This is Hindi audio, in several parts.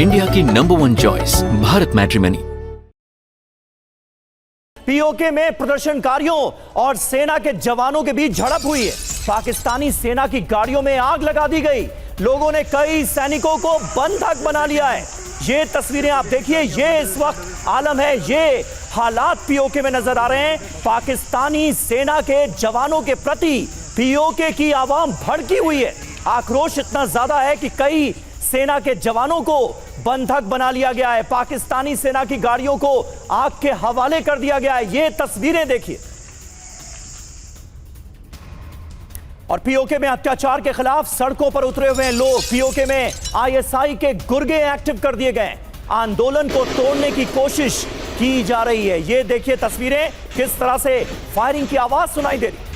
इंडिया की number 1 choice Bharat matrimony. PoK में प्रदर्शनकारियों और सेना के जवानों के बीच झड़प हुई है। पाकिस्तानी सेना की गाड़ियों में आग लगा दी गई। लोगों ने कई सैनिकों को बंधक बना लिया है। ये तस्वीरें आप देखिए, ये इस वक्त आलम है, ये हालात पीओके में नजर आ रहे हैं। पाकिस्तानी सेना के जवानों के प्रति पीओके की आवाम भड़की हुई है। आक्रोश इतना ज्यादा है कि कई सेना के जवानों को बंधक बना लिया गया है। पाकिस्तानी सेना की गाड़ियों को आग के हवाले कर दिया गया है। ये तस्वीरें देखिए। और पीओके में अत्याचार के खिलाफ सड़कों पर उतरे हुए हैं लोग। पीओके में आईएसआई के गुर्गे एक्टिव कर दिए गए। आंदोलन को तोड़ने की कोशिश की जा रही है। ये देखिए तस्वीरें, किस तरह से फायरिंग की आवाज सुनाई दे रही।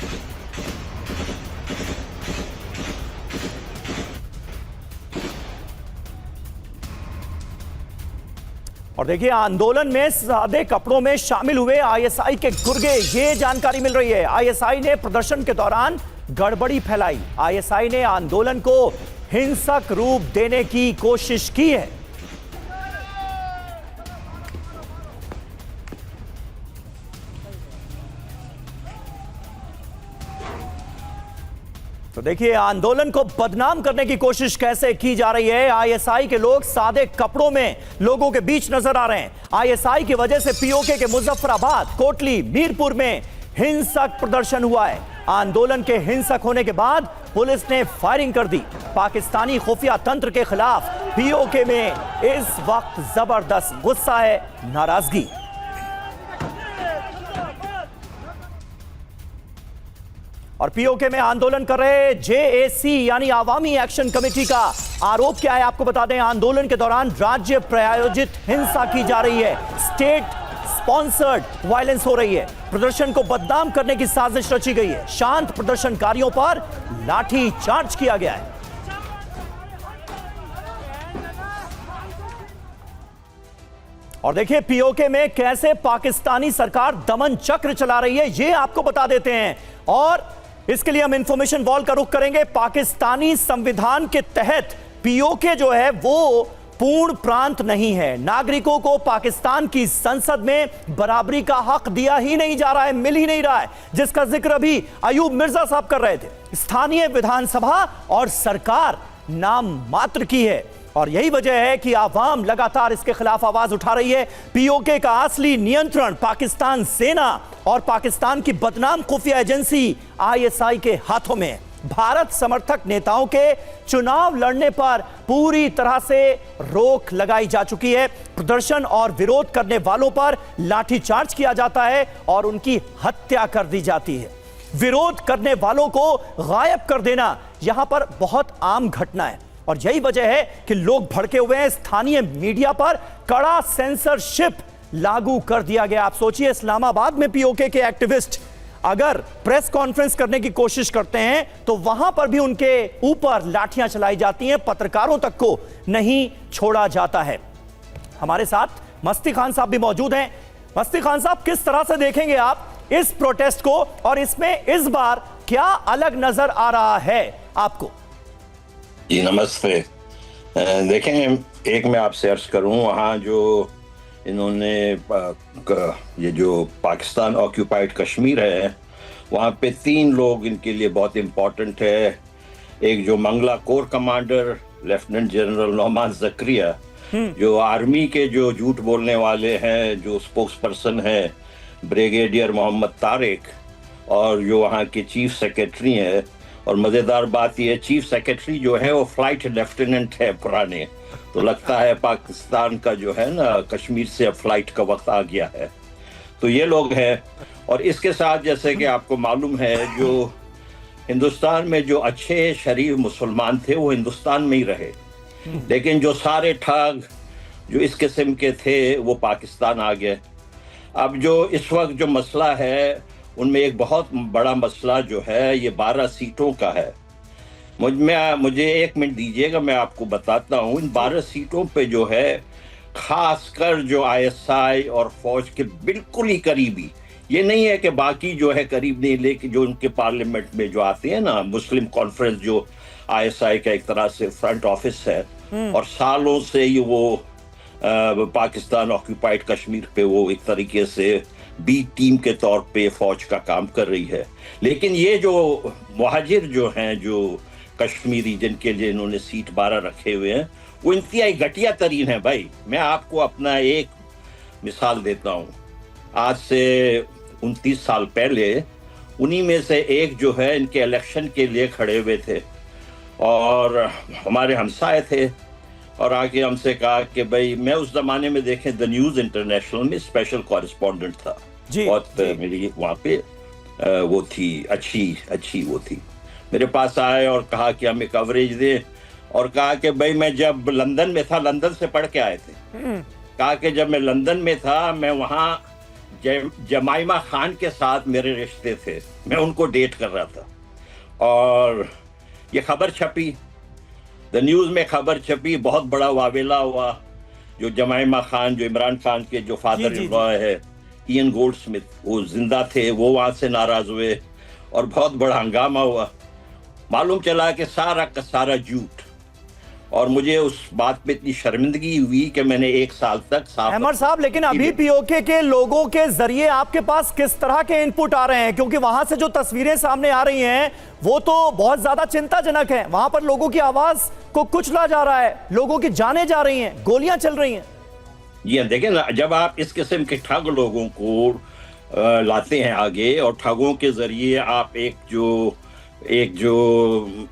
और देखिए, आंदोलन में सादे कपड़ों में शामिल हुए आईएसआई के गुर्गे, ये जानकारी मिल रही है। आईएसआई ने प्रदर्शन के दौरान गड़बड़ी फैलाई। आईएसआई ने आंदोलन को हिंसक रूप देने की कोशिश की है। तो देखिए, आंदोलन को बदनाम करने की कोशिश कैसे की जा रही है। आईएसआई के लोग सादे कपड़ों में लोगों के बीच नजर आ रहे हैं। आईएसआई की वजह से पीओके के मुजफ्फराबाद, कोटली, मीरपुर में हिंसक प्रदर्शन हुआ है। आंदोलन के हिंसक होने के बाद पुलिस ने फायरिंग कर दी। पाकिस्तानी खुफिया तंत्र के खिलाफ पीओके में इस वक्त जबरदस्त गुस्सा है, नाराजगी। और पीओके में आंदोलन कर रहे जेएसी यानी आवामी एक्शन कमेटी का आरोप क्या है, आपको बता दें। आंदोलन के दौरान राज्य प्रायोजित हिंसा की जा रही है। स्टेट स्पॉन्सर्ड वायलेंस हो रही है। प्रदर्शन को बदनाम करने की साजिश रची गई है। शांत प्रदर्शनकारियों पर लाठी चार्ज किया गया है। और देखिए, पीओके में कैसे पाकिस्तानी सरकार दमन चक्र चला रही है, ये आपको बता देते हैं। और इसके लिए हम इंफॉर्मेशन वॉल का रुख करेंगे। पाकिस्तानी संविधान के तहत पीओके जो है वो पूर्ण प्रांत नहीं है। नागरिकों को पाकिस्तान की संसद में बराबरी का हक दिया ही नहीं जा रहा है, मिल ही नहीं रहा है, जिसका जिक्र अभी अयूब मिर्जा साहब कर रहे थे। स्थानीय विधानसभा और सरकार नाम मात्र की है। और यही वजह है कि आवाम लगातार इसके खिलाफ आवाज उठा रही है। पीओके का असली नियंत्रण पाकिस्तान सेना और पाकिस्तान की बदनाम खुफिया एजेंसी आईएसआई के हाथों में है। भारत समर्थक नेताओं के चुनाव लड़ने पर पूरी तरह से रोक लगाई जा चुकी है। प्रदर्शन और विरोध करने वालों पर लाठीचार्ज किया जाता है और उनकी हत्या कर दी जाती है। विरोध करने वालों को गायब कर देना यहां पर बहुत आम घटना है। और यही वजह है कि लोग भड़के हुए हैं। स्थानीय मीडिया पर कड़ा सेंसरशिप लागू कर दिया गया। आप सोचिए, इस्लामाबाद में पीओके के एक्टिविस्ट अगर प्रेस कॉन्फ्रेंस करने की कोशिश करते हैं तो वहां पर भी उनके ऊपर लाठियां चलाई जाती हैं। पत्रकारों तक को नहीं छोड़ा जाता है। हमारे साथ मस्ती खान साहब भी मौजूद हैं। मस्ती खान साहब, किस तरह से देखेंगे आप इस प्रोटेस्ट को, और इसमें इस बार क्या अलग नजर आ रहा है आपको? जी नमस्ते। देखें, एक मैं आपसे अर्ज करूं, वहाँ जो इन्होंने ये जो पाकिस्तान ऑक्यूपाइड कश्मीर है, वहाँ पे 3 लोग इनके लिए बहुत इम्पोर्टेंट है। एक जो Mangla corps commander lieutenant general Nauman Zakaria, जो आर्मी के जो झूठ बोलने वाले हैं, जो स्पोक्स पर्सन है ब्रिगेडियर मोहम्मद तारिक, और जो वहाँ के चीफ सेक्रेटरी हैं। और मज़ेदार बात यह, चीफ सेक्रेटरी जो है वो फ्लाइट लेफ्टिनेंट है पुराने। तो लगता है पाकिस्तान का जो है ना, कश्मीर से अब फ्लाइट का वक्त आ गया है। तो ये लोग हैं। और इसके साथ जैसे कि आपको मालूम है, जो हिंदुस्तान में जो अच्छे शरीफ मुसलमान थे वो हिंदुस्तान में ही रहे, लेकिन जो सारे ठग जो इस किस्म के थे वो पाकिस्तान आ गए। अब जो इस वक्त जो मसला है, उनमें एक बहुत बड़ा मसला जो है ये 12 सीटों का है। मुझे 1 मिनट दीजिएगा, मैं आपको बताता हूँ। इन 12 सीटों पे जो है, खासकर जो आईएसआई और फौज के बिल्कुल ही करीबी, ये नहीं है कि बाकी जो है करीब नहीं, लेकिन जो उनके पार्लियामेंट में जो आते हैं ना, मुस्लिम कॉन्फ्रेंस जो आईएसआई का एक तरह से फ्रंट ऑफिस है, और सालों से ये वो पाकिस्तान ऑक्यूपाइड कश्मीर पे वो एक तरीके से बी टीम के तौर पे फौज का काम कर रही है। लेकिन ये जो मुहाजिर जो हैं, जो कश्मीरी जिनके लिए इन्होंने सीट 12 रखे हुए हैं, वो इंतहाई घटिया तरीन है भाई। मैं आपको अपना एक मिसाल देता हूँ। आज से 29 साल पहले उन्हीं में से एक जो है इनके इलेक्शन के लिए खड़े हुए थे और हमारे हमसाए थे, और आके हमसे कहा कि भाई, मैं उस जमाने में देखें द न्यूज इंटरनेशनल में स्पेशल कॉरेस्पॉन्डेंट था बहुत मेरी वहाँ पे वो थी अच्छी वो थी। मेरे पास आए और कहा कि हमें कवरेज दे, और कहा कि भाई मैं जब लंदन में था, लंदन से पढ़ के आए थे, कहा कि जब मैं लंदन में था मैं वहाँ जमाइमा खान के साथ मेरे रिश्ते थे, मैं उनको डेट कर रहा था, और ये खबर छपी, द न्यूज में खबर छपी, बहुत बड़ा वावेला हुआ। जो जमाइमा खान, जो इमरान खान के जो फादर इन लॉ है, इयन गोल्डस्मिथ, वो जिंदा थे, वो वहां से नाराज हुए और बहुत बड़ा हंगामा हुआ। मालूम चला कि सारा का सारा झूठ, और मुझे उस बात पे इतनी शर्मिंदगी हुई कि मैंने 1 साल तक अहमद साहब, लेकिन अभी पीओके के लोगों के जरिए आपके पास किस तरह के इनपुट आ रहे हैं? क्योंकि वहां से जो तस्वीरें सामने आ रही हैं वो तो बहुत ज्यादा चिंताजनक है। वहां पर लोगों की आवाज को कुचला जा रहा है, लोगों की जानें जा रही हैं, गोलियां चल रही हैं। जी देखिए ना, जब आप इस किस्म के ठग लोगों को लाते हैं आगे, और ठगों के जरिए आप एक जो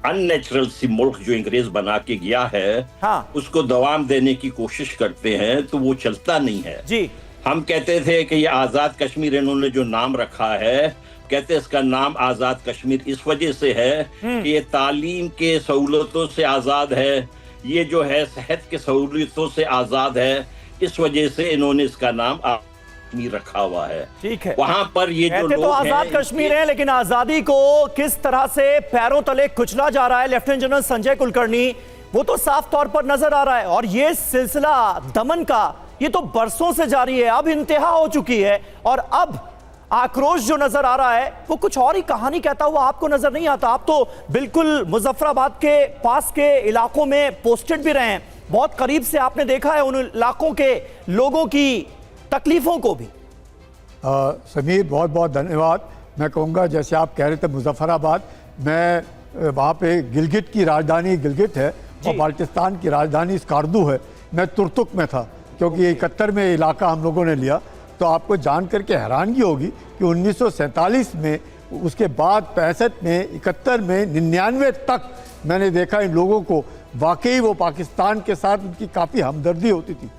अननेचुरल सी मुल्क जो अंग्रेज बना के गया है, हाँ, उसको दवाम देने की कोशिश करते हैं, तो वो चलता नहीं है जी। हम कहते थे कि ये आजाद कश्मीर, इन्होंने जो नाम रखा है, कहते इसका नाम आजाद कश्मीर इस वजह से है कि ये तालीम के सहूलतों से आजाद है, ये जो है सेहत के सहूलतों से आजाद है, इस वजह से इन्होंने इसका नाम कश्मीर रखा हुआ है। ठीक है, वहां पर ये जो लोग तो आजाद कश्मीर है, लेकिन आजादी को किस तरह से पैरों तले कुचला जा रहा है लेफ्टिनेंट जनरल संजय कुलकर्णी, वो तो साफ तौर पर नजर आ रहा है। और ये सिलसिला दमन का ये तो बरसों से जारी है, अब इंतहा हो चुकी है, और अब आक्रोश जो नजर आ रहा है वो कुछ और ही कहानी कहता हुआ आपको नजर नहीं आता। आप तो बिल्कुल मुजफ्फराबाद के पास के इलाकों में पोस्टेड भी रहे हैं, बहुत करीब से आपने देखा है उन इलाकों के लोगों की तकलीफों को भी। समीर, बहुत बहुत धन्यवाद। मैं कहूँगा, जैसे आप कह रहे थे मुजफ्फराबाद, मैं वहाँ पे गिलगित की राजधानी गिलगित है और बाल्टिस्तान की राजधानी स्कार्दू है। मैं तुर्तुक में था, क्योंकि 71 में इलाका हम लोगों ने लिया। तो आपको जान करके हैरानगी होगी कि 1947 में, उसके बाद 65 में, 71 में, 99 तक मैंने देखा इन लोगों को वाकई वो पाकिस्तान के साथ उनकी काफ़ी हमदर्दी होती थी।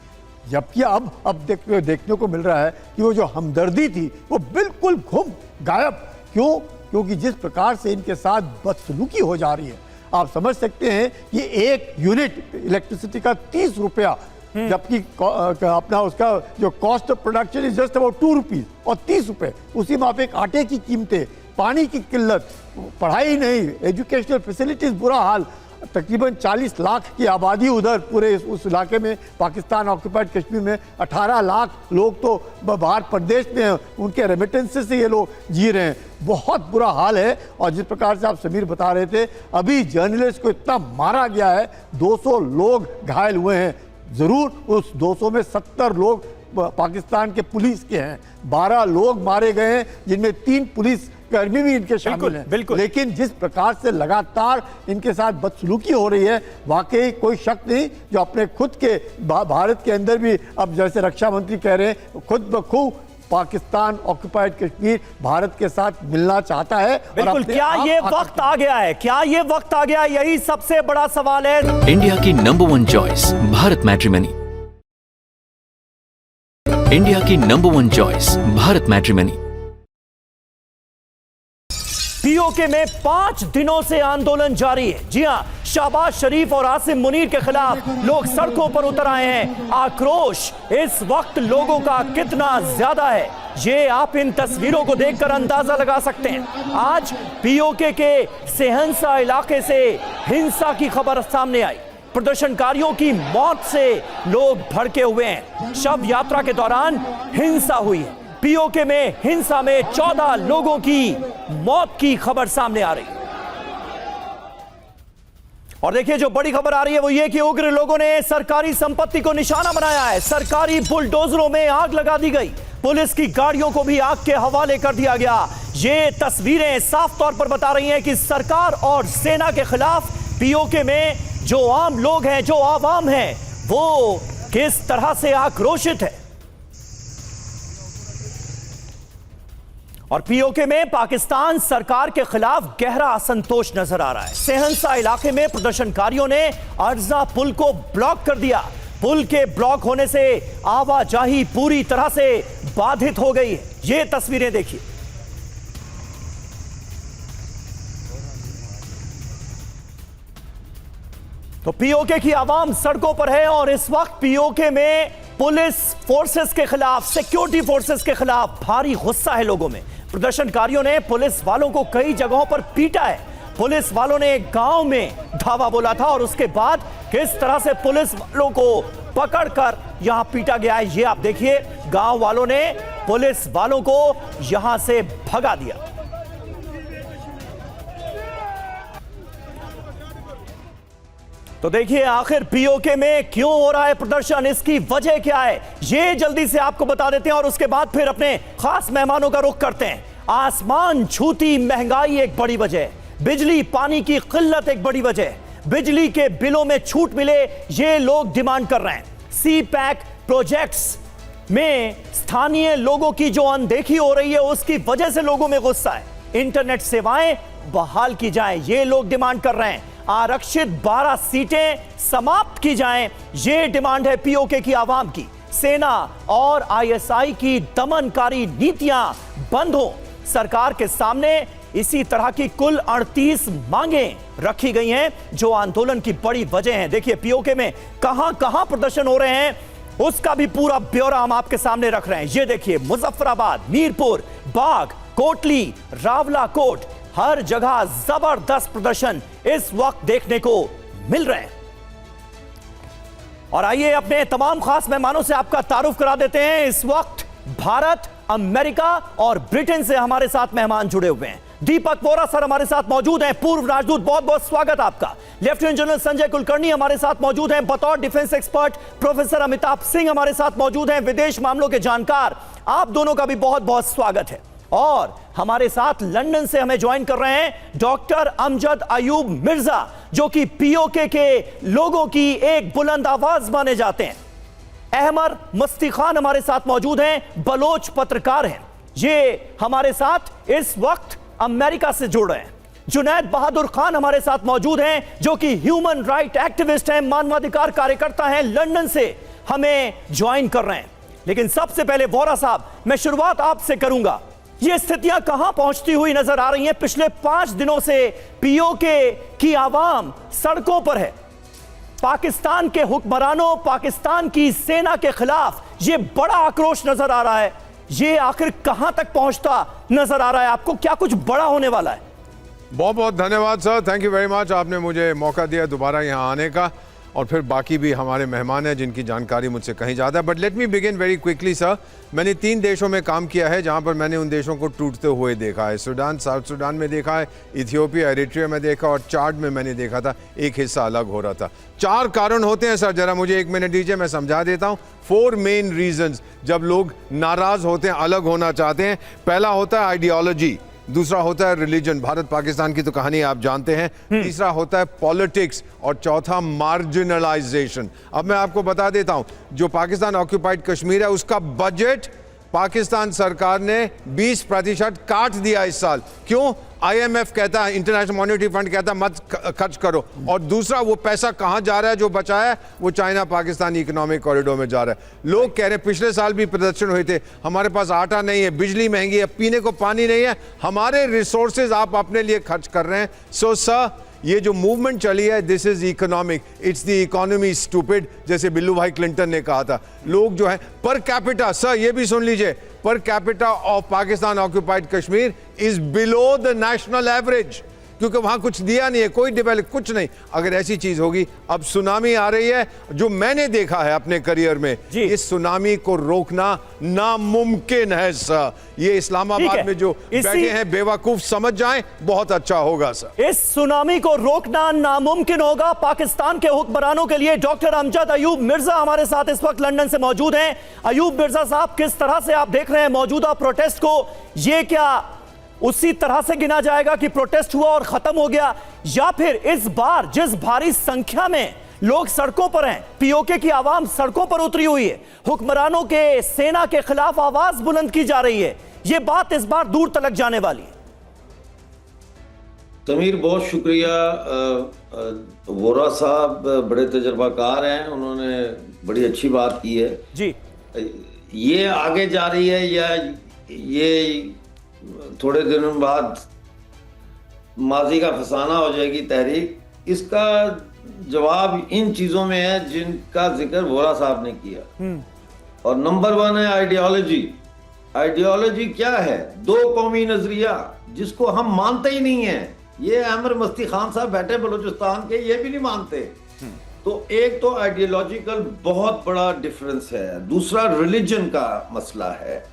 जबकि अब देखने को मिल रहा है कि वो जो हमदर्दी थी वो बिल्कुल घुम गायब। क्यों? क्योंकि जिस प्रकार से इनके साथ बदसलूकी हो जा रही है, आप समझ सकते हैं कि एक यूनिट इलेक्ट्रिसिटी का 30 रुपया, जबकि अपना उसका जो cost of production is just about 2 rupees और 30 रुपए। उसी में आप एक आटे की कीमतें, पानी की किल्लत, पढ़ाई नहीं, एजुकेशनल फैसिलिटीज बुरा हाल। तकरीबन 40 लाख की आबादी उधर पूरे उस इलाके में, पाकिस्तान ऑक्यूपाइड कश्मीर में 18 लाख लोग तो बाहर प्रदेश में हैं, उनके रेमिटेंसेस से ये लोग जी रहे हैं। बहुत बुरा हाल है। और जिस प्रकार से आप समीर बता रहे थे, अभी जर्नलिस्ट को इतना मारा गया है, 200 लोग घायल हुए हैं। ज़रूर उस 200 में 70 लोग पाकिस्तान के पुलिस के हैं, 12 लोग मारे गए हैं, जिनमें 3 पुलिस कर्मी भी इनके शामिल हैं। लेकिन जिस प्रकार से लगातार इनके साथ बदसलूकी हो रही है, वाकई कोई शक नहीं, जो अपने खुद के भारत के अंदर भी, अब जैसे रक्षा मंत्री कह रहे हैं, खुद ब खुद पाकिस्तान ऑक्यूपाइड कश्मीर भारत के साथ मिलना चाहता है। बिल्कुल, क्या ये वक्त आ गया है? क्या ये वक्त आ गया? यही सबसे बड़ा सवाल है। इंडिया की number 1 choice, Bharat matrimony. India की number 1 choice, Bharat matrimony. PoK में 5 दिनों से आंदोलन जारी है। जी हां, शहबाज शरीफ और आसिम मुनीर के खिलाफ लोग सड़कों पर उतर आए हैं। आक्रोश इस वक्त लोगों का कितना ज्यादा है, ये आप इन तस्वीरों को देखकर अंदाजा लगा सकते हैं। आज पीओके के सेहंसा इलाके से हिंसा की खबर सामने आई। प्रदर्शनकारियों की मौत से लोग भड़के हुए हैं। शव यात्रा के दौरान हिंसा हुई है। पीओके में हिंसा में 14 लोगों की मौत की खबर सामने आ रही है। और देखिए जो बड़ी खबर आ रही है वो ये कि उग्र लोगों ने सरकारी संपत्ति को निशाना बनाया है। सरकारी बुलडोजरों में आग लगा दी गई, पुलिस की गाड़ियों को भी आग के हवाले कर दिया गया। ये तस्वीरें साफ तौर पर बता रही हैं कि सरकार और सेना के खिलाफ पीओके में जो आम लोग हैं, जो आवाम है, वो किस तरह से आक्रोशित है। और पीओके में पाकिस्तान सरकार के खिलाफ गहरा असंतोष नजर आ रहा है। सेहंसा इलाके में प्रदर्शनकारियों ने अर्जा पुल को ब्लॉक कर दिया। पुल के ब्लॉक होने से आवाजाही पूरी तरह से बाधित हो गई है। ये तस्वीरें देखिए। तो पीओके की आवाम सड़कों पर है और इस वक्त पीओके में पुलिस फोर्सेस के खिलाफ, सिक्योरिटी फोर्सेस के खिलाफ भारी गुस्सा है लोगों में। प्रदर्शनकारियों ने पुलिस वालों को कई जगहों पर पीटा है। पुलिस वालों ने गांव में धावा बोला था और उसके बाद किस तरह से पुलिस वालों को पकड़कर यहां पीटा गया है, ये आप देखिए। गांव वालों ने पुलिस वालों को यहां से भगा दिया। तो देखिए आखिर पीओके में क्यों हो रहा है प्रदर्शन, इसकी वजह क्या है, ये जल्दी से आपको बता देते हैं और उसके बाद फिर अपने खास मेहमानों का रुख करते हैं। आसमान छूती महंगाई एक बड़ी वजह, बिजली पानी की किल्लत एक बड़ी वजह, बिजली के बिलों में छूट मिले ये लोग डिमांड कर रहे हैं। सी पैक प्रोजेक्ट्स में स्थानीय लोगों की जो अनदेखी हो रही है उसकी वजह से लोगों में गुस्सा है। इंटरनेट सेवाएं बहाल की जाएं ये लोग डिमांड कर रहे हैं। आरक्षित 12 सीटें समाप्त की जाएं ये डिमांड है पीओके की आवाम की। सेना और आईएसआई की दमनकारी नीतियां बंद हो। सरकार के सामने इसी तरह की कुल 38 मांगें रखी गई हैं जो आंदोलन की बड़ी वजह हैं। देखिए पीओके में कहां कहां प्रदर्शन हो रहे हैं उसका भी पूरा ब्यौरा हम आपके सामने रख रहे हैं। ये देखिए मुजफ्फराबाद, मीरपुर, बाग, कोटली, रावलाकोट, हर जगह जबरदस्त प्रदर्शन इस वक्त देखने को मिल रहे हैं। और आइए अपने तमाम खास मेहमानों से आपका तारुफ करा देते हैं। इस वक्त भारत, अमेरिका और ब्रिटेन से हमारे साथ मेहमान जुड़े हुए हैं। दीपक वोरा सर हमारे साथ मौजूद हैं, पूर्व राजदूत, बहुत बहुत स्वागत आपका। लेफ्टिनेंट जनरल संजय कुलकर्णी हमारे साथ मौजूद हैं, बतौर defence expert. Professor Amitabh Singh हमारे साथ मौजूद हैं, विदेश मामलों के जानकार। आप दोनों का भी बहुत बहुत स्वागत है। और हमारे साथ लंदन से हमें ज्वाइन कर रहे हैं डॉक्टर अमजद अयूब मिर्जा, जो कि पीओके के लोगों की एक बुलंद आवाज माने जाते हैं। अहमर मस्ती खान हमारे साथ मौजूद हैं, बलोच पत्रकार हैं। ये हमारे साथ इस वक्त अमेरिका से जुड़ रहे हैं। जुनैद बहादुर खान हमारे साथ मौजूद हैं, जो कि ह्यूमन राइट एक्टिविस्ट हैं, मानवाधिकार कार्यकर्ता हैं, लंदन से हमें ज्वाइन कर रहे हैं। लेकिन सबसे पहले वोरा साहब, मैं शुरुआत आपसे करूंगा। ये स्थितियां कहां पहुंचती हुई नजर आ रही हैं? पिछले 5 दिनों से पीओके की आवाम सड़कों पर है। पाकिस्तान के हुक्मरानों, पाकिस्तान की सेना के खिलाफ ये बड़ा आक्रोश नजर आ रहा है। ये आखिर कहां तक पहुंचता नजर आ रहा है आपको? क्या कुछ बड़ा होने वाला है? बहुत बहुत धन्यवाद sir, thank you very much. आपने मुझे मौका दिया दोबारा यहाँ आने का, और फिर बाकी भी हमारे मेहमान हैं जिनकी जानकारी मुझसे कहीं ज़्यादा है। But let me begin very quickly sir. मैंने 3 देशों में काम किया है जहाँ पर मैंने उन देशों को टूटते हुए देखा है। सूडान, साउथ सूडान में देखा है, इथियोपिया, एरिट्रिया में देखा, और चाड में मैंने देखा था एक हिस्सा अलग हो रहा था। 4 कारण होते हैं सर, जरा मुझे 1 मिनट दीजिए, मैं समझा देता हूँ। 4 मेन रीजंस जब लोग नाराज़ होते हैं, अलग होना चाहते हैं। पहला होता है आइडियोलॉजी, दूसरा होता है रिलीजन, भारत पाकिस्तान की तो कहानी आप जानते हैं, तीसरा होता है पॉलिटिक्स, और चौथा मार्जिनलाइजेशन। अब मैं आपको बता देता हूं, जो पाकिस्तान ऑक्यूपाइड कश्मीर है उसका बजट पाकिस्तान सरकार ने 20% काट दिया इस साल। क्यों? IMF कहता है, इंटरनेशनल मॉनेटरी फंड कहता है मत खर्च करो, और दूसरा वो पैसा कहां जा रहा है जो बचा है? वो चाइना पाकिस्तान इकोनॉमिक कॉरिडोर में जा रहा है। लोग कह रहे हैं, पिछले साल भी प्रदर्शन हुए थे, हमारे पास आटा नहीं है, बिजली महंगी है, पीने को पानी नहीं है, हमारे रिसोर्सेज आप अपने लिए खर्च कर रहे हैं। सो सर, ये जो मूवमेंट चली है, this is economic, it's the economy stupid, जैसे बिल्लू भाई क्लिंटन ने कहा था। लोग जो है पर कैपिटा, सर ये भी सुन लीजिए, per capita of Pakistan occupied Kashmir is below the national average. क्योंकि वहां कुछ दिया नहीं है, कोई डेवलप कुछ नहीं। अगर ऐसी चीज होगी, अब सुनामी आ रही है जो मैंने देखा है अपने करियर में, जी। इस सुनामी को रोकना नामुमकिन है सर। ये ठीक है। इस्लामाबाद में जो बैठे हैं बेवकूफ समझ जाएं, बहुत अच्छा होगा सर। इस सुनामी को रोकना नामुमकिन होगा पाकिस्तान के हुक्मरानों के लिए। डॉक्टर अमजद अयूब मिर्जा हमारे साथ इस वक्त लंदन से मौजूद हैं। अयूब मिर्जा साहब, किस तरह से आप देख रहे हैं मौजूदा प्रोटेस्ट को? ये क्या उसी तरह से गिना जाएगा कि प्रोटेस्ट हुआ और खत्म हो गया, या फिर इस बार जिस भारी संख्या में लोग सड़कों पर हैं, पीओके की आवाम सड़कों पर उतरी हुई है, हुक्मरानों के, सेना के खिलाफ आवाज बुलंद की जा रही है, ये बात इस बार दूर तलक जाने वाली है? समीर, बहुत शुक्रिया। वोरा साहब बड़े तजर्बाकार हैं, उन्होंने बड़ी अच्छी बात की है जी। ये आगे जा रही है या ये थोड़े दिनों बाद माजी का फसाना हो जाएगी तहरीक, इसका जवाब इन चीजों में है जिनका जिक्र वोरा साहब ने किया। और नंबर 1 है आइडियोलॉजी। आइडियोलॉजी क्या है? दो कौमी नजरिया, जिसको हम मानते ही नहीं है। ये अमर मस्ती खान साहब बैठे बलूचिस्तान के, ये भी नहीं मानते। तो एक तो आइडियोलॉजिकल बहुत बड़ा डिफरेंस है। दूसरा रिलीजन का मसला है।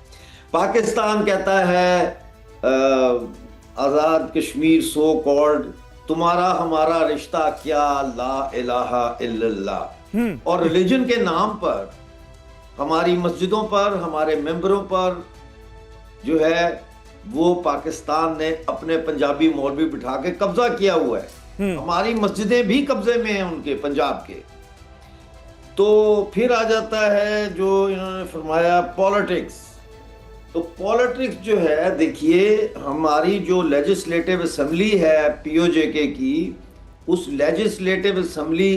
पाकिस्तान कहता है आजाद कश्मीर सो कॉल्ड, तुम्हारा हमारा रिश्ता क्या, ला इलाहा इल्लल्लाह। और रिलीजन के नाम पर हमारी मस्जिदों पर, हमारे मेंबरों पर जो है वो पाकिस्तान ने अपने पंजाबी मौलवी बिठा के कब्जा किया हुआ है। हमारी मस्जिदें भी कब्जे में हैं उनके, पंजाब के। तो फिर आ जाता है जो इन्होंने फरमाया पॉलिटिक्स। तो पॉलिटिक्स जो है, देखिए हमारी जो लेजिस्लेटिव असेंबली है पीओजेके की, उस लेजिस्लेटिव असेंबली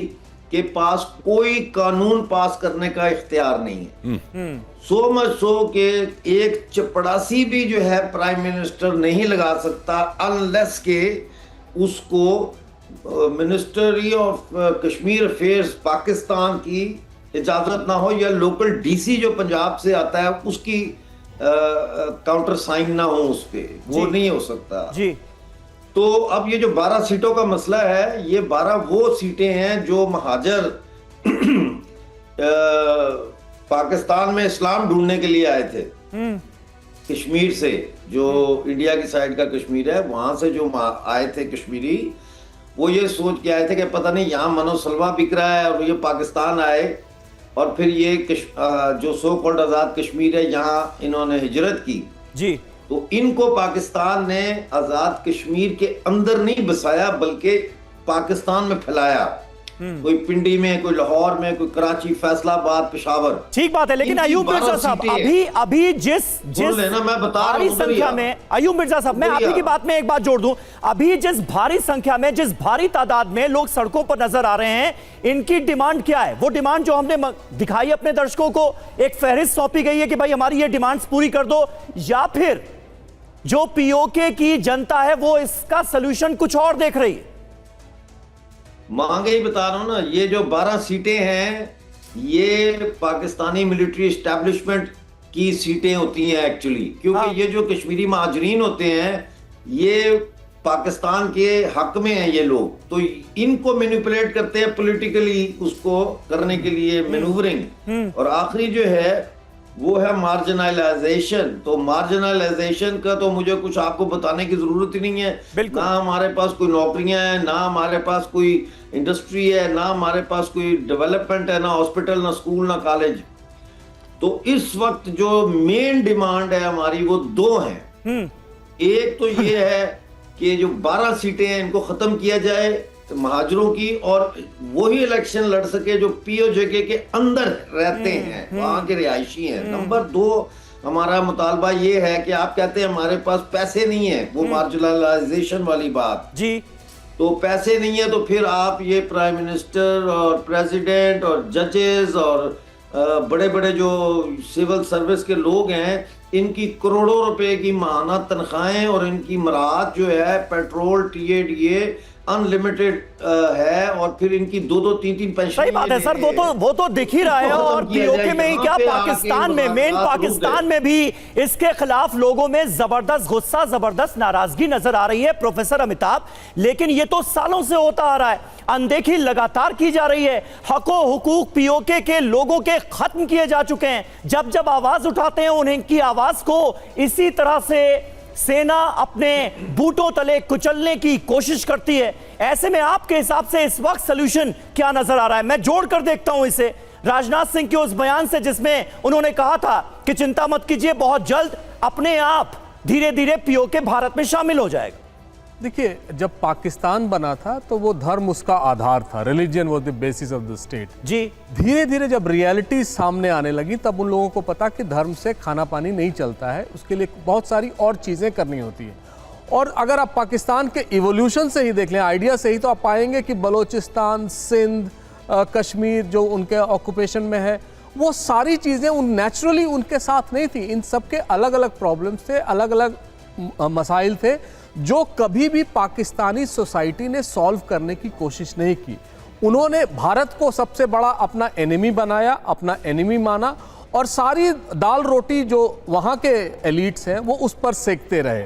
के पास कोई कानून पास करने का इख्तियार नहीं है। सो मच सो के एक चपड़ासी भी जो है प्राइम मिनिस्टर नहीं लगा सकता अनलेस के उसको ministry of Kashmir affairs Pakistan की इजाजत ना हो, या लोकल डीसी जो पंजाब से आता है उसकी काउंटर साइन ना हो उस पे, वो नहीं हो सकता जी। तो अब ये जो 12 सीटों का मसला है, ये 12 वो सीटें हैं जो महाजर पाकिस्तान में इस्लाम ढूंढने के लिए आए थे कश्मीर से, जो इंडिया की साइड का कश्मीर है, वहां से जो आए थे कश्मीरी, वो ये सोच के आए थे कि पता नहीं यहाँ मनोसलवा बिक रहा है, और ये पाकिस्तान आए और फिर ये जो सो कॉल्ड आज़ाद कश्मीर है यहाँ इन्होंने हिजरत की जी। तो इनको पाकिस्तान ने आज़ाद कश्मीर के अंदर नहीं बसाया बल्कि पाकिस्तान में फैलाया। कोई पिंडी में, कोई लाहौर में, कोई कराची, फैसलाबाद, पेशावर। ठीक बात है, लेकिन अयूब मिर्जा साहब अभी जिस मैं बता रहा भारी संख्या में, अयूब मिर्जा साहब मैं आपकी बात में एक बात जोड़ दूं, अभी जिस भारी संख्या में, जिस भारी तादाद में लोग सड़कों पर नजर आ रहे हैं, इनकी डिमांड क्या है? वो डिमांड जो हमने दिखाई अपने दर्शकों को, एक फहरिस्त सौंपी गई है कि भाई हमारी ये डिमांड्स पूरी कर दो, या फिर जो पीओके की जनता है वो इसका सोल्यूशन कुछ और देख रही है? मांगे ही बता रहा हूं ना, ये जो 12 सीटें हैं ये पाकिस्तानी मिलिट्री एस्टेब्लिशमेंट की सीटें होती हैं एक्चुअली, क्योंकि ये जो कश्मीरी महाजरीन होते हैं ये पाकिस्तान के हक में हैं ये लोग, तो इनको मैनिपुलेट करते हैं पॉलिटिकली, उसको करने के लिए मैनूवरिंग। और आखिरी जो है वो है मार्जिनलाइजेशन। तो मार्जिनलाइजेशन का तो मुझे कुछ आपको बताने की जरूरत ही नहीं है। ना हमारे पास कोई नौकरियां हैं, ना हमारे पास कोई इंडस्ट्री है, ना हमारे पास कोई डेवलपमेंट है, ना हॉस्पिटल, ना स्कूल, ना कॉलेज। तो इस वक्त जो मेन डिमांड है हमारी वो दो हैं। एक तो ये है कि जो 12 सीटें हैं इनको खत्म किया जाए महाजरों की, और वही इलेक्शन लड़ सके जो पीओजेके के अंदर रहते हैं, वहां के रिहायशी हैं। नंबर 2 हमारा मुतालबा ये है कि आप कहते हैं हमारे पास पैसे नहीं है, वो मार्जिनलाइजेशन वाली बात जी। तो पैसे नहीं है तो फिर आप ये प्राइम मिनिस्टर और प्रेसिडेंट और जजेस और बड़े बड़े जो सिविल सर्विस के लोग हैं, इनकी करोड़ों रुपए की माहाना तनख्वाहें और इनकी मराहत जो है पेट्रोल, टीएडीए, अनलिमिटेड है, और फिर इनकी 2-2, 3-3 पेंशन। सही बात है सर, वो तो दिख ही रहा है। और पीओके में ही क्या, पाकिस्तान में, मेन पाकिस्तान में भी इसके खिलाफ लोगों में जबरदस्त गुस्सा, जबरदस्त नाराजगी नजर आ रही है प्रोफेसर अमिताभ। लेकिन ये तो सालों से होता आ रहा है, अनदेखी लगातार की जा रही है। हको हुकूक पीओके के लोगों के खत्म किए जा चुके हैं। जब जब आवाज उठाते हैं उनकी आवाज को इसी तरह से सेना अपने बूटों तले कुचलने की कोशिश करती है। ऐसे में आपके हिसाब से इस वक्त सलूशन क्या नजर आ रहा है? मैं जोड़कर देखता हूं इसे राजनाथ सिंह के उस बयान से जिसमें उन्होंने कहा था कि चिंता मत कीजिए, बहुत जल्द अपने आप धीरे धीरे पीओके भारत में शामिल हो जाएगा। देखिए, जब पाकिस्तान बना था तो वो धर्म उसका आधार था, religion was the basis of the state. जी, धीरे धीरे जब रियलिटी सामने आने लगी तब उन लोगों को पता कि धर्म से खाना पानी नहीं चलता है, उसके लिए बहुत सारी और चीज़ें करनी होती है। और अगर आप पाकिस्तान के इवोल्यूशन से ही देख लें, आइडिया से ही, तो आप पाएंगे कि बलोचिस्तान, सिंध, कश्मीर जो उनके ऑक्यूपेशन में है, वो सारी चीज़ें उन नेचुरली उनके साथ नहीं थी। इन सब के अलग अलग प्रॉब्लम्स थे, अलग अलग मसाइल थे जो कभी भी पाकिस्तानी सोसाइटी ने सॉल्व करने की कोशिश नहीं की। उन्होंने भारत को सबसे बड़ा अपना एनिमी बनाया, अपना एनिमी माना, और सारी दाल रोटी जो वहाँ के एलिट्स हैं वो उस पर सेकते रहे।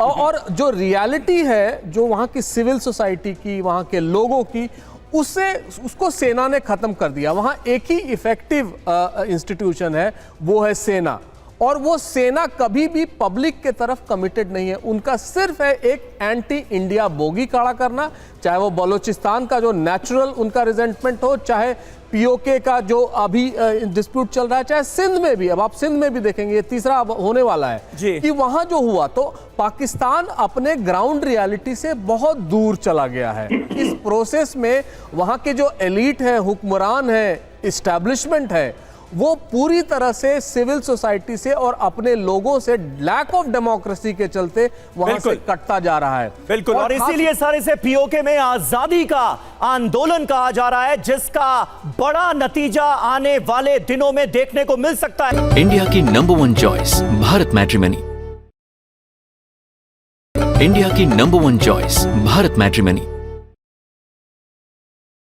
और जो रियलिटी है जो वहाँ की सिविल सोसाइटी की, वहाँ के लोगों की, उसको सेना ने ख़त्म कर दिया। वहाँ एक ही इफेक्टिव इंस्टीट्यूशन है, वो है सेना। और वो सेना कभी भी पब्लिक के तरफ कमिटेड नहीं है। उनका सिर्फ है एक एंटी इंडिया बोगी खड़ा करना, चाहे वो बलोचिस्तान का जो नेचुरल उनका रिजेंटमेंट हो, चाहे पीओके का जो अभी डिस्प्यूट चल रहा है, चाहे सिंध में भी। अब आप सिंध में भी देखेंगे, ये तीसरा होने वाला है कि वहां जो हुआ, तो पाकिस्तान अपने ग्राउंड रियलिटी से बहुत दूर चला गया है। इस प्रोसेस में वहां के जो एलीट है, हुक्मरान है, इस्टेब्लिशमेंट है, वो पूरी तरह से सिविल सोसाइटी से और अपने लोगों से लैक ऑफ डेमोक्रेसी के चलते वहां से कटता जा रहा है। बिल्कुल, और इसीलिए सर इसे पीओके में आजादी का आंदोलन कहा जा रहा है, जिसका बड़ा नतीजा आने वाले दिनों में देखने को मिल सकता है। इंडिया की number 1 choice Bharat matrimony. India की number 1 choice Bharat matrimony.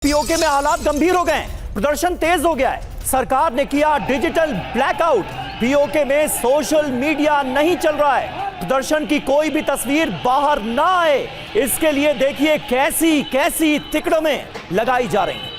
PoK में हालात गंभीर हो गए, प्रदर्शन तेज हो गया है, सरकार ने किया डिजिटल ब्लैकआउट। पीओके में सोशल मीडिया नहीं चल रहा है, प्रदर्शन की कोई भी तस्वीर बाहर ना आए, इसके लिए देखिए कैसी कैसी तिकड़में लगाई जा रही हैं।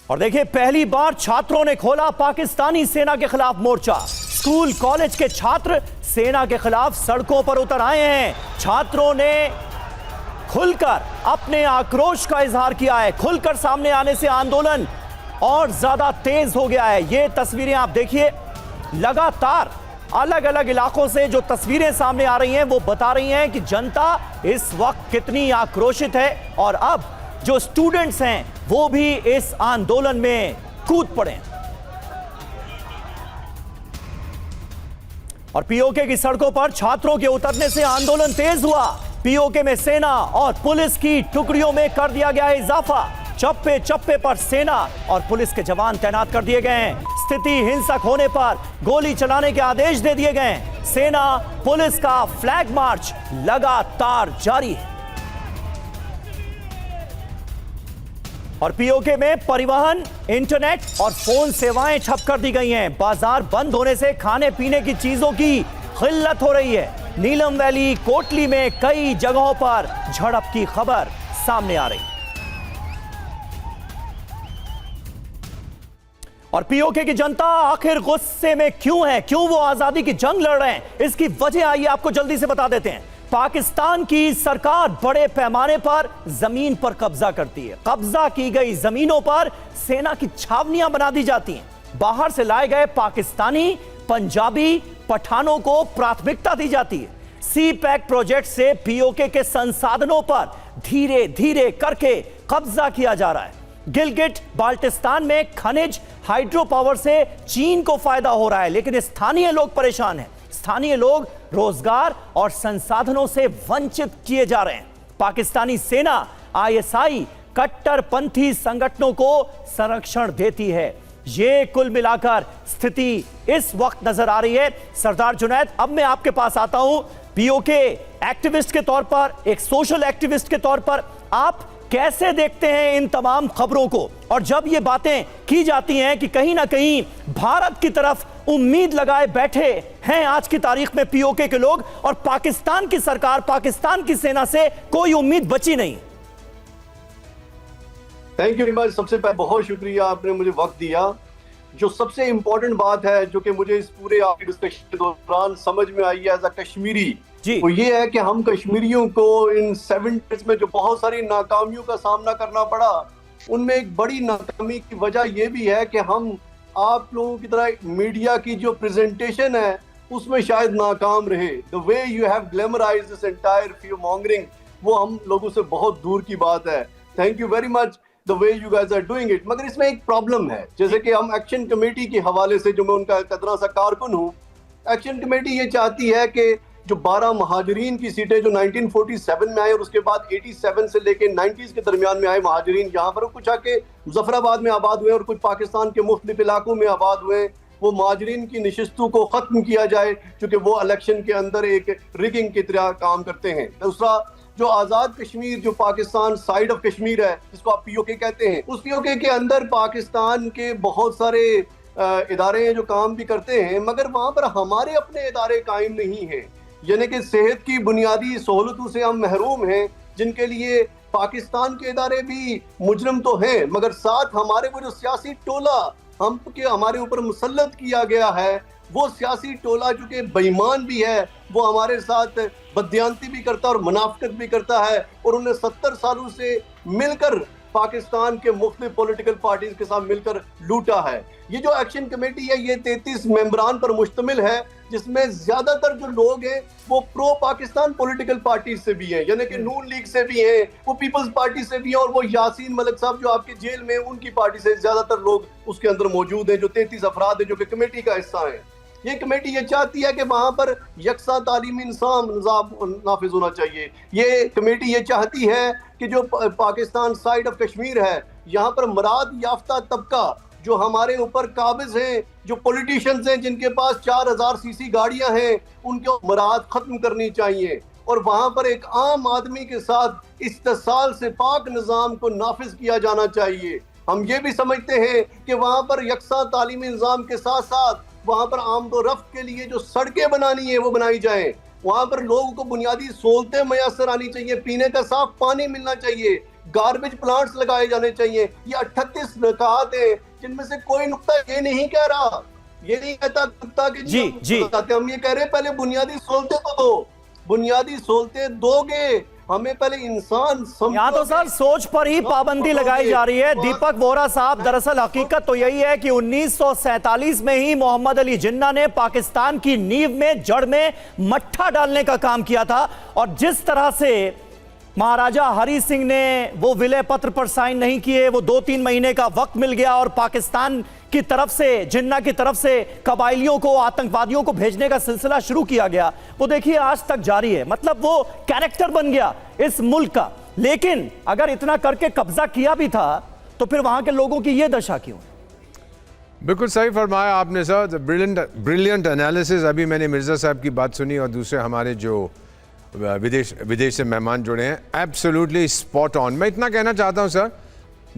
और देखिए, पहली बार छात्रों ने खोला पाकिस्तानी सेना के खिलाफ मोर्चा। स्कूल कॉलेज के छात्र सेना के खिलाफ सड़कों पर उतर आए हैं। छात्रों ने खुलकर अपने आक्रोश का इजहार किया है। खुलकर सामने आने से आंदोलन और ज्यादा तेज हो गया है। ये तस्वीरें आप देखिए, लगातार अलग अलग इलाकों से जो तस्वीरें सामने आ रही हैं वो बता रही हैं कि जनता इस वक्त कितनी आक्रोशित है। और अब जो स्टूडेंट्स हैं वो भी इस आंदोलन में कूद पड़े। और पीओके की सड़कों पर छात्रों के उतरने से आंदोलन तेज हुआ। पीओके में सेना और पुलिस की टुकड़ियों में कर दिया गया है इजाफा। चप्पे चप्पे पर सेना और पुलिस के जवान तैनात कर दिए गए हैं। स्थिति हिंसक होने पर गोली चलाने के आदेश दे दिए गए हैं। सेना पुलिस का फ्लैग मार्च लगातार जारी है। और पीओके में परिवहन, इंटरनेट और फोन सेवाएं ठप कर दी गई हैं। बाजार बंद होने से खाने पीने की चीजों की किल्लत हो रही है। नीलम वैली, कोटली में कई जगहों पर झड़प की खबर सामने आ रही है। और पीओके की जनता आखिर गुस्से में क्यों है, क्यों वो आजादी की जंग लड़ रहे हैं, इसकी वजह आइए आपको जल्दी से बता देते हैं। पाकिस्तान की सरकार बड़े पैमाने पर जमीन पर कब्जा करती है। कब्जा की गई जमीनों पर सेना की छावनियां बना दी जाती हैं। बाहर से लाए गए पाकिस्तानी, पंजाबी, पठानों को प्राथमिकता दी जाती है। सी पैक प्रोजेक्ट से पीओके के संसाधनों पर धीरे धीरे करके कब्जा किया जा रहा है। गिलगिट बाल्टिस्तान में खनिज, हाइड्रो पावर से चीन को फायदा हो रहा है, लेकिन स्थानीय लोग परेशान हैं। स्थानीय लोग रोजगार और संसाधनों से वंचित किए जा रहे हैं। पाकिस्तानी सेना, आईएसआई कट्टरपंथी संगठनों को संरक्षण देती है। ये कुल मिलाकर स्थिति इस वक्त नजर आ रही है। सरदार जुनैद, अब मैं आपके पास आता हूं, पीओके एक्टिविस्ट के तौर पर, एक सोशल एक्टिविस्ट के तौर पर, आप कैसे देखते हैं इन तमाम खबरों को? और जब ये बातें की जाती हैं कि कहीं ना कहीं भारत की तरफ उम्मीद लगाए बैठे हैं आज की तारीख में पीओके के लोग, और पाकिस्तान की सरकार, पाकिस्तान की सेना से कोई उम्मीद बची नहीं। Thank you very much. सबसे पहले बहुत शुक्रिया, आपने मुझे वक्त दिया। जो सबसे इंपॉर्टेंट बात है जो कि मुझे इस पूरे आपके डिस्कशन के दौरान समझ में आई है एज अ कश्मीरी, वो ये है कि हम कश्मीरियों को इन 7 डेज में जो बहुत सारी नाकामियों का सामना करना पड़ा, उनमें एक बड़ी नाकामी की वजह ये भी है कि हम आप लोगों की तरह मीडिया की जो प्रेजेंटेशन है उसमें शायद नाकाम रहे। The way you have glamorised this entire fear mongering, वो हम लोगों से बहुत दूर की बात है। Thank you very much the way you guys are doing it. मगर इसमें एक प्रॉब्लम है, जैसे कि हम एक्शन कमेटी के हवाले से, जो मैं उनका कदरा सा कारकुन हूँ, एक्शन कमेटी ये चाहती है कि जो 12 महाजरीन की सीटें जो 1947 में आए और उसके बाद 87 से लेके 90s के दरमियान में आए महाजरीन, यहाँ पर कुछ आके मुजफ्फराबाद में आबाद हुए और कुछ पाकिस्तान के मुख्तलिफ इलाकों में आबाद हुए, वो महाजरीन की नशिस्तों को खत्म किया जाए, क्योंकि वो इलेक्शन के अंदर एक रिगिंग की तरह काम करते हैं। दूसरा, जो आज़ाद कश्मीर, जो पाकिस्तान साइड ऑफ कश्मीर है, जिसको आप पीओके कहते हैं, उस पीओके के अंदर पाकिस्तान के बहुत सारे इदारे हैं जो काम भी करते हैं, मगर वहाँ पर हमारे अपने इदारे कायम नहीं हैं। यानी कि सेहत की बुनियादी सहूलतों से हम महरूम हैं, जिनके लिए पाकिस्तान के इदारे भी मुजरम तो हैं, मगर साथ हमारे वो जो सियासी टोला हमारे ऊपर मुसल्लत किया गया है, वो सियासी टोला जो कि बेईमान भी है, वो हमारे साथ बददियानती भी करता है और मुनाफिकत भी करता है, और उन्हें 70 सालों से मिलकर पाकिस्तान के मुख्तलिफ पॉलिटिकल पार्टीज के साथ मिलकर लूटा है। ये जो एक्शन कमेटी है, ये 33 मेंबरान पर मुश्तमिल है, जिसमें ज्यादातर जो लोग हैं वो प्रो पाकिस्तान पॉलिटिकल पार्टी से भी हैं, यानी कि नून लीग से भी हैं, वो पीपल्स पार्टी से भी हैं, और वो यासीन मलिक साहब जो आपके जेल में, उनकी पार्टी से ज्यादातर लोग उसके अंदर मौजूद हैं, जो 33 अफराद हैं जो कि कमेटी का हिस्सा है। ये कमेटी ये चाहती है कि वहां पर यकसा तालीमी निज़ाम नाफिज होना चाहिए। ये कमेटी ये चाहती है कि जो पाकिस्तान साइड ऑफ कश्मीर है, यहाँ पर मराद याफ्ता तबका जो हमारे ऊपर काबिज हैं, जो पॉलिटिशियंस हैं जिनके पास 4000 सीसी गाड़ियां हैं, उनको मराद खत्म करनी चाहिए, और वहां पर एक आम आदमी के साथ इस्तेसाल से पाक निज़ाम को नाफिज किया जाना चाहिए। हम ये भी समझते हैं कि वहां पर यकसा तालीमी निज़ाम के साथ साथ वहां पर आमदोरफ्त के लिए जो सड़कें बनानी है वो बनाई जाएं, वहां पर लोगों को बुनियादी सहूलतें मैसर आनी चाहिए, पीने का साफ पानी मिलना चाहिए, गार्बेज प्लांट्स लगाए जाने चाहिए। ये 38 नुकात हैं जिनमें से कोई नुक्ता ये नहीं कह रहा, ये नहीं कहता कि जी हम ये कह रहे हैं पहले बुनियादी सहूलतें तो दो, बुनियादी सहूलतें दोगे हमें पहले इंसान यहाँ तो सर सोच पर ही पाबंदी लगाई जा रही है। दीपक वोरा साहब, दरअसल हकीकत तो यही है कि 1947 में ही मोहम्मद अली जिन्ना ने पाकिस्तान की नींव में, जड़ में मट्ठा डालने का काम किया था, और जिस तरह से महाराजा हरि सिंह ने वो विलय पत्र पर साइन नहीं किए, वो 2-3 महीने का वक्त मिल गया और पाकिस्तान की तरफ से, जिन्ना की तरफ से कबाइलियों को, आतंकवादियों को भेजने का सिलसिला शुरू किया गया, वो देखिए आज तक जारी है। मतलब वो कैरेक्टर बन गया इस मुल्क का। लेकिन अगर इतना करके कब्जा किया भी था तो फिर वहां के लोगों की ये दशा क्यों? बिल्कुल सही फरमाया आपने सर, ब्रिलियंट एनालिसिस। अभी मैंने मिर्ज़ा साहब की बात सुनी और दूसरे हमारे जो विदेश से मेहमान जुड़े हैं, एब्सोल्युटली स्पॉट ऑन। मैं इतना कहना चाहता हूं सर,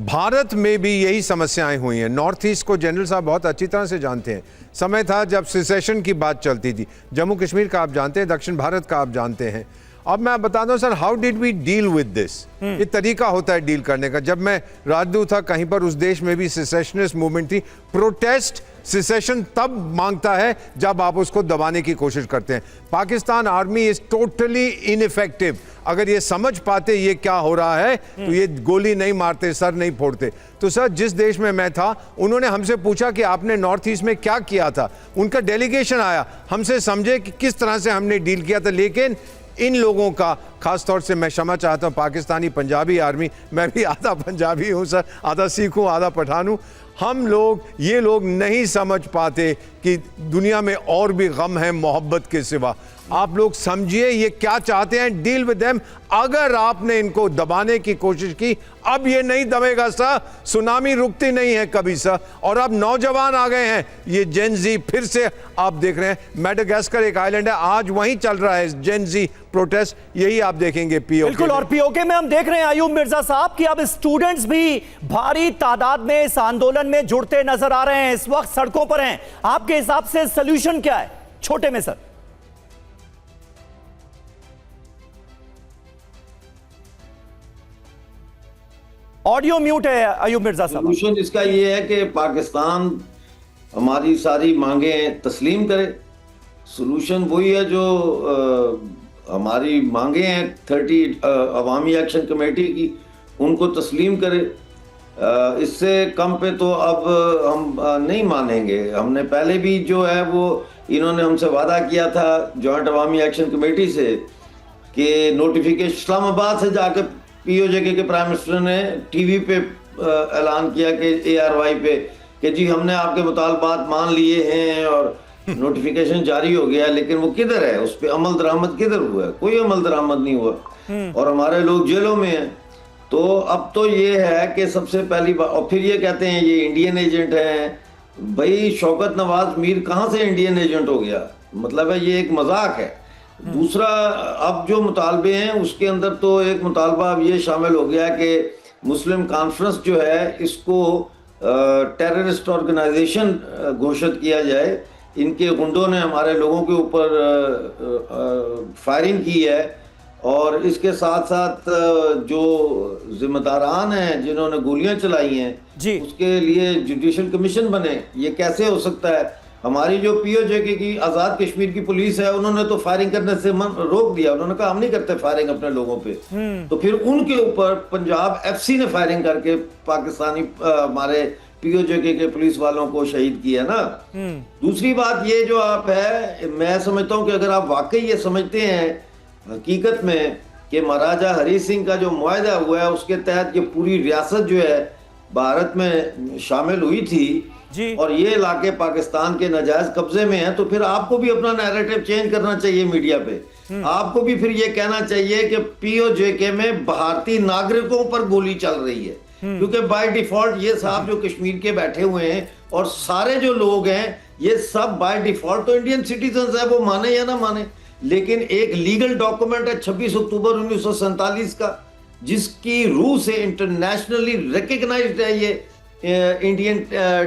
भारत में भी यही समस्याएं हुई हैं। नॉर्थ ईस्ट को जनरल साहब बहुत अच्छी तरह से जानते हैं। समय था जब सिसेशन की बात चलती थी, जम्मू कश्मीर का आप जानते हैं, दक्षिण भारत का आप जानते हैं। अब मैं बताता हूं sir, how did we deal with this. ये तरीका होता है डील करने का। जब मैं राजदूत था कहीं पर, उस देश में भी सिसेशनिस्ट मूवमेंट थी। प्रोटेस्ट सिसेशन तब मांगता है जब आप उसको दबाने की कोशिश करते हैं। Pakistan army is totally ineffective. अगर ये समझ पाते ये क्या हो रहा है तो ये गोली नहीं मारते, सर नहीं फोड़ते। तो सर, जिस देश में मैं था, उन्होंने हमसे पूछा कि आपने नॉर्थ ईस्ट में क्या किया था। उनका डेलीगेशन आया, हमसे समझे कि किस तरह से हमने डील किया था। लेकिन इन लोगों का खास तौर से मैं क्षमा चाहता हूँ पाकिस्तानी पंजाबी आर्मी, मैं भी आधा पंजाबी हूँ सर, आधा सिख हूँ आधा पठान हूँ। हम लोग ये लोग नहीं समझ पाते कि दुनिया में और भी गम है मोहब्बत के सिवा। आप लोग समझिए ये क्या चाहते हैं, डील विद देम। अगर आपने इनको दबाने की कोशिश की, अब ये नहीं दबेगा सर, सुनामी रुकती नहीं है कभी सर। और अब नौजवान आ गए हैं, ये जेनजी फिर से आप देख रहे हैं, मेडागास्कर एक आइलैंड है, आज वहीं चल रहा है जेनजी प्रोटेस्ट, यही आप देखेंगे पीओके। बिल्कुल, और पीओके में हम देख रहे हैं अयूब मिर्जा साहब कि अब स्टूडेंट्स भी भारी तादाद में इस आंदोलन में जुड़ते नजर आ रहे हैं, इस वक्त सड़कों पर हैं। आपके हिसाब से सॉल्यूशन क्या है छोटे में सर? ऑडियो म्यूट है अयूब मिर्जा साहब। सोल्यूशन इसका ये है कि पाकिस्तान हमारी सारी मांगें तस्लीम करे। सोल्यूशन वही है जो हमारी मांगे हैं 30 अवामी एक्शन कमेटी की, उनको तस्लीम करे। इससे कम पे तो अब हम नहीं मानेंगे। हमने पहले भी जो है वो इन्होंने हमसे वादा किया था जॉइंट अवामी एक्शन कमेटी से कि नोटिफिकेशन इस्लामाबाद से जाकर पीओजेके के प्राइम मिनिस्टर ने टीवी पे ऐलान किया कि ARY पे कि जी हमने आपके मुतालबात मान लिए हैं और नोटिफिकेशन जारी हो गया, लेकिन वो किधर है, उस पर अमल दरामद किधर हुआ है? कोई अमल दरामद नहीं हुआ और हमारे लोग जेलों में हैं। तो अब तो ये है कि सबसे पहली बात, और फिर ये कहते हैं ये इंडियन एजेंट हैं। भाई शौकत नवाज मीर कहाँ से इंडियन एजेंट हो गया? मतलब है ये एक मजाक है। दूसरा, अब जो मुतालबे हैं उसके अंदर तो एक मुतालबा अब ये शामिल हो गया कि मुस्लिम कॉन्फ्रेंस जो है इसको टेररिस्ट ऑर्गेनाइजेशन घोषित किया जाए। इनके गुंडों ने हमारे लोगों के ऊपर फायरिंग की है और इसके साथ साथ जो जिम्मेदारान हैं जिन्होंने गोलियां चलाई हैं जी, उसके लिए जुडिशल कमीशन बने। ये कैसे हो सकता है? हमारी जो पीओजेके की आज़ाद कश्मीर की पुलिस है उन्होंने तो फायरिंग करने से रोक दिया, उन्होंने कहा हम नहीं करते फायरिंग अपने लोगों पे। तो फिर उनके ऊपर पंजाब FC ने फायरिंग करके पाकिस्तानी हमारे पीओजेके के पुलिस वालों को शहीद किया ना। दूसरी बात ये जो आप है, मैं समझता हूँ कि अगर आप वाकई ये समझते हैं हकीकत में कि महाराजा हरी सिंह का जो मुआहदा हुआ है उसके तहत ये पूरी रियासत जो है भारत में शामिल हुई थी जी, और ये इलाके पाकिस्तान के नाजायज कब्जे में हैं, तो फिर आपको भी अपना नैरेटिव चेंज करना चाहिए मीडिया पे। आपको भी फिर ये कहना चाहिए कि पीओजेके में भारतीय नागरिकों पर गोली चल रही है, क्योंकि बाय डिफॉल्ट ये साहब जो कश्मीर के बैठे हुए हैं और सारे जो लोग हैं ये सब बाय डिफॉल्ट तो इंडियन सिटीजन है, वो माने या ना माने। लेकिन एक लीगल डॉक्यूमेंट है 26 अक्टूबर 1947 का, जिसकी रूह से इंटरनेशनली रिकग्नाइज्ड है ये इंडियन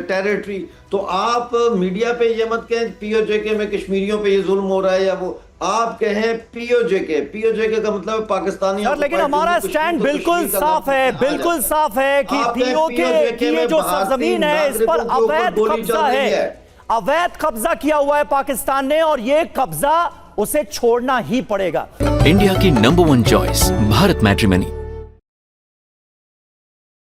टेरिटरी। तो आप मीडिया पे ये मत कहें पीओजेके में कश्मीरियों पे ये जुल्म हो रहा है, या वो आप कहें पीओजेके का मतलब पाकिस्तानी। लेकिन हमारा स्टैंड बिल्कुल साफ है, बिल्कुल साफ है कि पीओके की ये जो सरजमीन है इस पर अवैध कब्जा है, अवैध कब्जा किया हुआ है पाकिस्तान ने और ये कब्जा उसे छोड़ना ही पड़ेगा। इंडिया की नंबर 1 चॉइस भारत मैट्रिमनी।